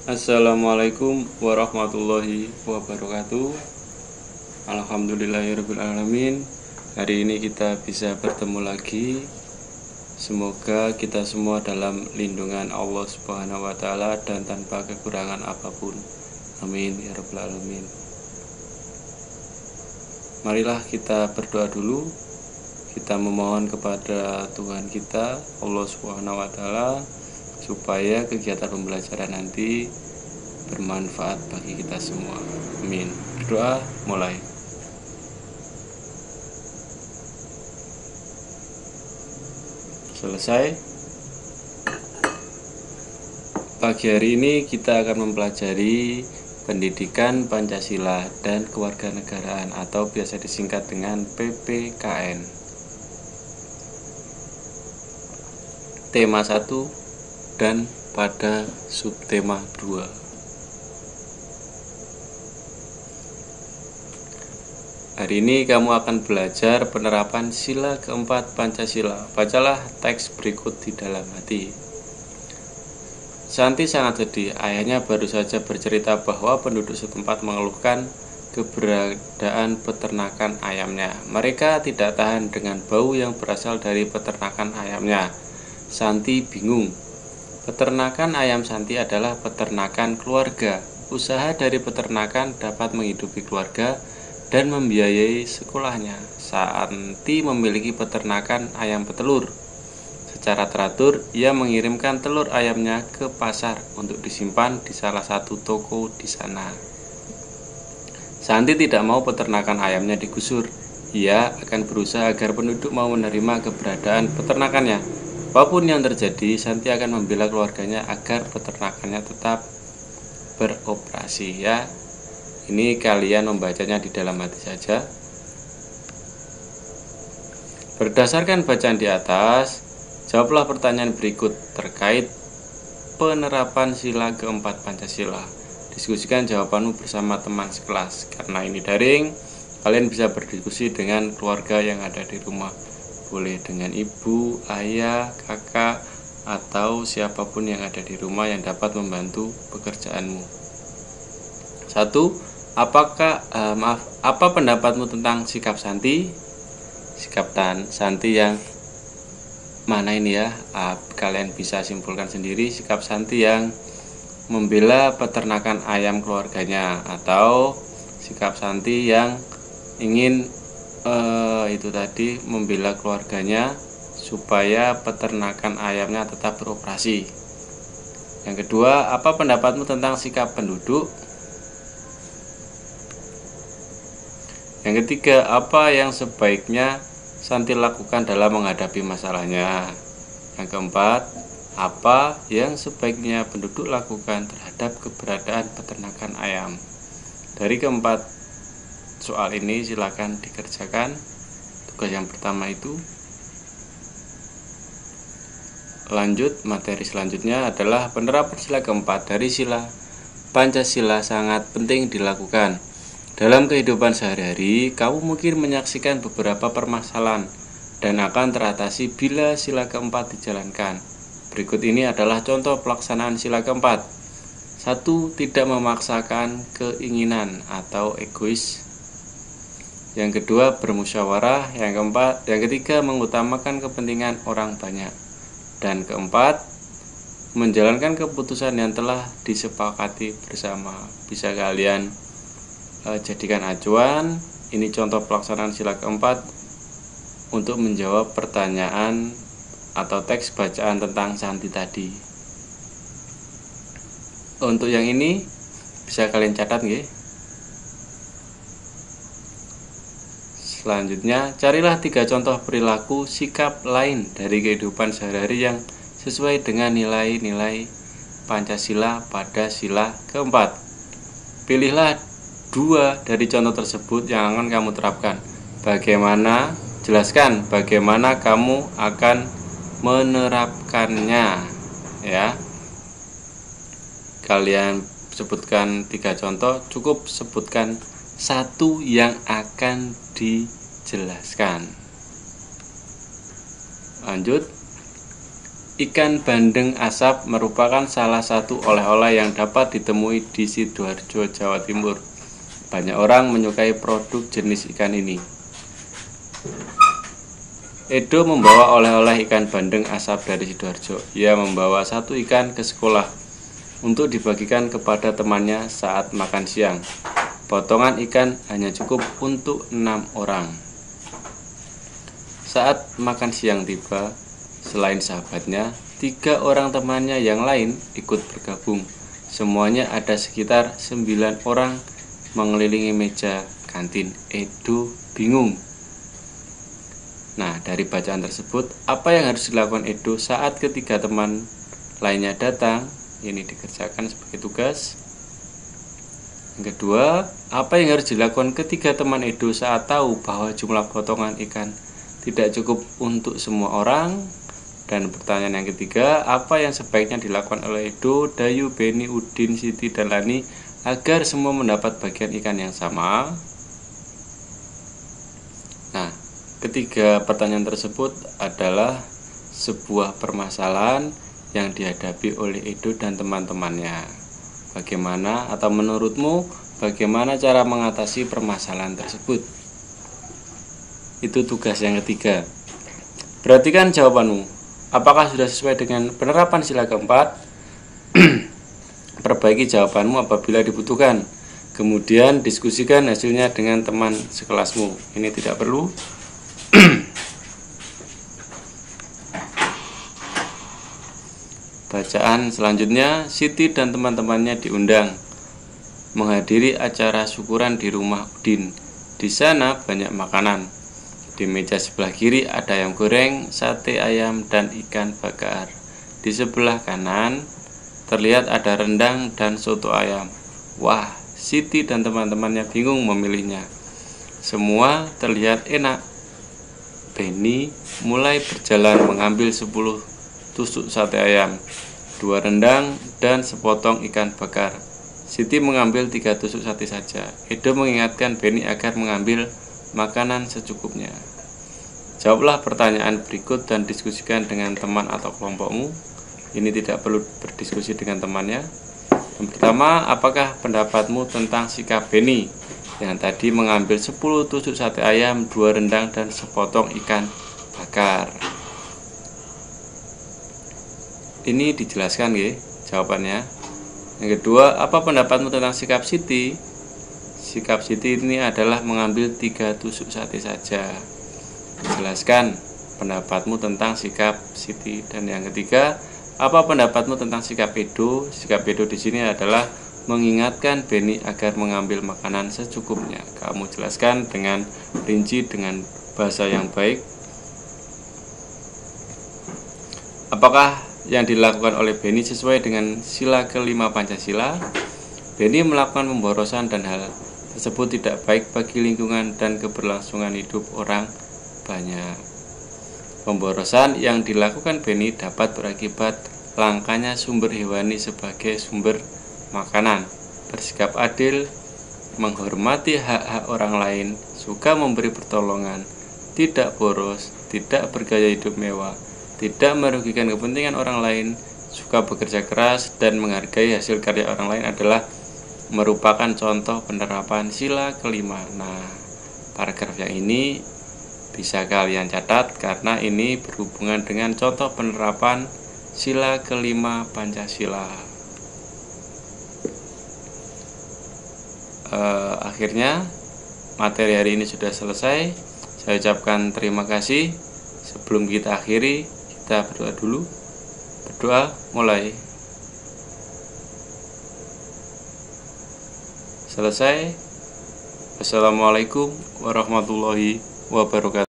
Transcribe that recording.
Assalamualaikum warahmatullahi wabarakatuh. Alhamdulillahirrabbilalamin. Hari ini kita bisa bertemu lagi. Semoga kita semua dalam lindungan Allah Subhanahu wa Ta'ala dan tanpa kekurangan apapun. Amin ya rabbal alamin. Marilah kita berdoa dulu. Kita memohon kepada Tuhan kita, Allah Subhanahu wa Ta'ala, supaya kegiatan pembelajaran nanti bermanfaat bagi kita semua. Amin. Berdoa mulai. Selesai. Pagi hari ini kita akan mempelajari pendidikan Pancasila dan kewarganegaraan atau biasa disingkat dengan PPKN. Tema 1 dan pada subtema 2. Hari ini kamu akan belajar penerapan sila keempat Pancasila. Bacalah teks berikut di dalam hati. Santi sangat sedih. Ayahnya baru saja bercerita bahwa penduduk setempat mengeluhkan keberadaan peternakan ayamnya. Mereka tidak tahan dengan bau yang berasal dari peternakan ayamnya. Santi bingung. Peternakan ayam Santi adalah peternakan keluarga. Usaha dari peternakan dapat menghidupi keluarga dan membiayai sekolahnya. Santi memiliki peternakan ayam petelur. Secara teratur, ia mengirimkan telur ayamnya ke pasar untuk disimpan di salah satu toko di sana. Santi tidak mau peternakan ayamnya digusur. Ia akan berusaha agar penduduk mau menerima keberadaan peternakannya. Apapun yang terjadi, Santi akan membela keluarganya agar peternakannya tetap beroperasi, ya. Ini kalian membacanya di dalam hati saja. Berdasarkan bacaan di atas, jawablah pertanyaan berikut terkait penerapan sila keempat Pancasila. Diskusikan jawabanmu bersama teman sekelas. Karena ini daring, kalian bisa berdiskusi dengan keluarga yang ada di rumah. Boleh dengan ibu, ayah, kakak, atau siapapun yang ada di rumah yang dapat membantu pekerjaanmu. 1. Apa pendapatmu tentang sikap Santi? Sikap Santi yang mana ini ya? Kalian bisa simpulkan sendiri. Sikap Santi yang membela peternakan ayam keluarganya, atau sikap Santi yang ingin itu tadi membela keluarganya supaya peternakan ayamnya tetap beroperasi. Yang kedua, apa pendapatmu tentang sikap penduduk? Yang ketiga, apa yang sebaiknya Santi lakukan dalam menghadapi masalahnya? Yang keempat, apa yang sebaiknya penduduk lakukan terhadap keberadaan peternakan ayam? Dari keempat soal ini silakan dikerjakan. Tugas yang pertama itu. Lanjut, materi selanjutnya adalah penerapan sila keempat dari sila Pancasila sangat penting dilakukan. Dalam kehidupan sehari-hari, kamu mungkin menyaksikan beberapa permasalahan dan akan teratasi bila sila keempat dijalankan. Berikut ini adalah contoh pelaksanaan sila keempat. 1. Tidak memaksakan keinginan atau egois. Yang kedua, bermusyawarah. Yang ketiga, mengutamakan kepentingan orang banyak. Dan keempat, menjalankan keputusan yang telah disepakati bersama. Bisa kalian jadikan acuan. Ini contoh pelaksanaan sila keempat untuk menjawab pertanyaan atau teks bacaan tentang Santi tadi. Untuk yang ini bisa kalian catat nggih. Selanjutnya, carilah 3 contoh perilaku sikap lain dari kehidupan sehari-hari yang sesuai dengan nilai-nilai Pancasila pada sila keempat. Pilihlah 2 dari contoh tersebut yang akan kamu terapkan. Jelaskan bagaimana kamu akan menerapkannya, ya. Kalian sebutkan 3 contoh, cukup sebutkan 1 yang akan dijelaskan. Lanjut. Ikan bandeng asap merupakan salah satu oleh-oleh yang dapat ditemui di Sidoarjo, Jawa Timur. Banyak orang menyukai produk jenis ikan ini. Edo membawa oleh-oleh ikan bandeng asap dari Sidoarjo. Ia membawa satu ikan ke sekolah untuk dibagikan kepada temannya saat makan siang. Potongan ikan hanya cukup untuk 6 orang. Saat makan siang tiba, selain sahabatnya, 3 orang temannya yang lain ikut bergabung. Semuanya ada sekitar 9 orang mengelilingi meja kantin. Edo bingung. Nah, dari bacaan tersebut, apa yang harus dilakukan Edo saat ketiga teman lainnya datang? Ini dikerjakan sebagai tugas. Yang kedua, apa yang harus dilakukan ketiga teman Edo saat tahu bahwa jumlah potongan ikan tidak cukup untuk semua orang? Dan pertanyaan yang ketiga, apa yang sebaiknya dilakukan oleh Edo, Dayu, Beni, Udin, Siti, dan Lani agar semua mendapat bagian ikan yang sama? Nah, ketiga pertanyaan tersebut adalah sebuah permasalahan yang dihadapi oleh Edo dan teman-temannya. Bagaimana atau menurutmu bagaimana cara mengatasi permasalahan tersebut? Itu tugas yang ketiga. Perhatikan jawabanmu. Apakah sudah sesuai dengan penerapan sila keempat? Perbaiki jawabanmu apabila dibutuhkan. Kemudian diskusikan hasilnya dengan teman sekelasmu. Ini tidak perlu. Bacaan selanjutnya, Siti dan teman-temannya diundang menghadiri acara syukuran di rumah Udin. Di sana banyak makanan. Di meja sebelah kiri ada ayam goreng, sate ayam, dan ikan bakar. Di sebelah kanan terlihat ada rendang dan soto ayam. Wah, Siti dan teman-temannya bingung memilihnya. Semua terlihat enak. Beni mulai berjalan mengambil 10 tusuk sate ayam, 2 rendang, dan sepotong ikan bakar. Siti mengambil 3 tusuk sate saja. Edo mengingatkan Beni agar mengambil makanan secukupnya. Jawablah pertanyaan berikut dan diskusikan dengan teman atau kelompokmu. Ini tidak perlu berdiskusi dengan temannya. Yang pertama, apakah pendapatmu tentang sikap Beni yang tadi mengambil 10 tusuk sate ayam, 2 rendang, dan sepotong ikan bakar? Ini dijelaskan ya jawabannya. Yang kedua, apa pendapatmu tentang sikap Siti? Sikap Siti ini adalah mengambil 3 tusuk sate saja. Jelaskan pendapatmu tentang sikap Siti. Dan yang ketiga, apa pendapatmu tentang sikap Edo? Sikap Edo di sini adalah mengingatkan Beni agar mengambil makanan secukupnya. Kamu jelaskan dengan rinci dengan bahasa yang baik. Apakah yang dilakukan oleh Beni sesuai dengan sila kelima Pancasila? Beni melakukan pemborosan dan hal tersebut tidak baik bagi lingkungan dan keberlangsungan hidup orang banyak. Pemborosan yang dilakukan Beni dapat berakibat langkanya sumber hewani sebagai sumber makanan. Bersikap adil, menghormati hak-hak orang lain, suka memberi pertolongan, tidak boros, tidak bergaya hidup mewah, tidak merugikan kepentingan orang lain, suka bekerja keras, dan menghargai hasil karya orang lain adalah merupakan contoh penerapan sila kelima. Nah, paragraf yang ini bisa kalian catat karena ini berhubungan dengan contoh penerapan sila kelima Pancasila. Akhirnya materi hari ini sudah selesai. Saya ucapkan terima kasih. Sebelum kita akhiri, kita berdoa dulu. Berdoa mulai. Selesai. Wassalamualaikum warahmatullahi wabarakatuh.